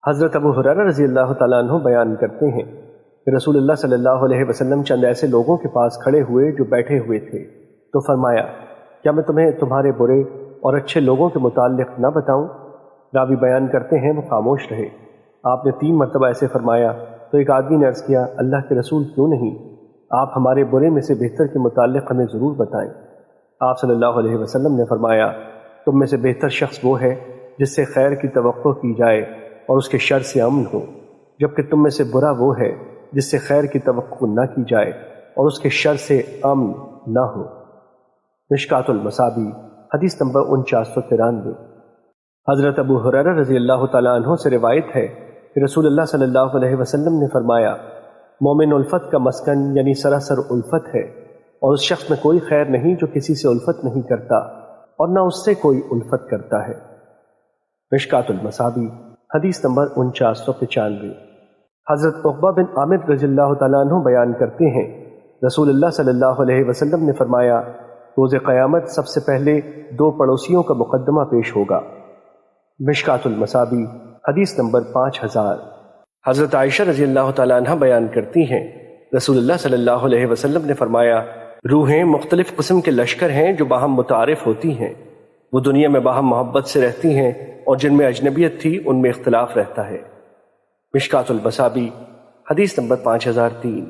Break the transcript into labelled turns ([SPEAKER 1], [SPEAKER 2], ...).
[SPEAKER 1] حضرت ابو ہریرہ رضی اللہ تعالیٰ عنہ بیان کرتے ہیں کہ رسول اللہ صلی اللہ علیہ وسلم چند ایسے لوگوں کے پاس کھڑے ہوئے جو بیٹھے ہوئے تھے، تو فرمایا، کیا میں تمہیں تمہارے برے اور اچھے لوگوں کے متعلق نہ بتاؤں؟ راوی بیان کرتے ہیں وہ خاموش رہے۔ آپ نے 3 مرتبہ ایسے فرمایا تو ایک آدمی نے عرض کیا، اللہ کے رسول کیوں نہیں، آپ ہمارے برے میں سے بہتر کے متعلق ہمیں ضرور بتائیں۔ آپ صلی اللہ علیہ وسلم نے فرمایا، تم میں سے بہتر شخص وہ ہے جس سے خیر کی توقع کی جائے اور اس کے شر سے امن ہو، جبکہ تم میں سے برا وہ ہے جس سے خیر کی توقع نہ کی جائے اور اس کے شر سے امن نہ ہو۔ مشکوٰۃ المصابیح حدیث نمبر 4993۔ حضرت ابو ہریرہ رضی اللہ تعالیٰ عنہ سے روایت ہے کہ رسول اللہ صلی اللہ علیہ وسلم نے فرمایا، مومن الفت کا مسکن یعنی سراسر الفت ہے، اور اس شخص میں کوئی خیر نہیں جو کسی سے الفت نہیں کرتا اور نہ اس سے کوئی الفت کرتا ہے۔ مشکوٰۃ المصابیح حدیث نمبر 4995۔ حضرت عقبہ بن عامر رضی اللہ تعالیٰ عنہ بیان کرتے ہیں، رسول اللہ صلی اللہ علیہ وسلم نے فرمایا، روز قیامت سب سے پہلے 2 پڑوسیوں کا مقدمہ پیش ہوگا۔ مشکوٰۃ المصابیح حدیث نمبر 5000۔ حضرت عائشہ رضی اللہ تعالیٰ عنہ بیان کرتی ہیں، رسول اللہ صلی اللہ علیہ وسلم نے فرمایا، روحیں مختلف قسم کے لشکر ہیں جو باہم متعارف ہوتی ہیں، وہ دنیا میں باہم محبت سے رہتی ہیں اور جن میں اجنبیت تھی ان میں اختلاف رہتا ہے۔ مشکوٰۃ المصابیح حدیث نمبر 5003۔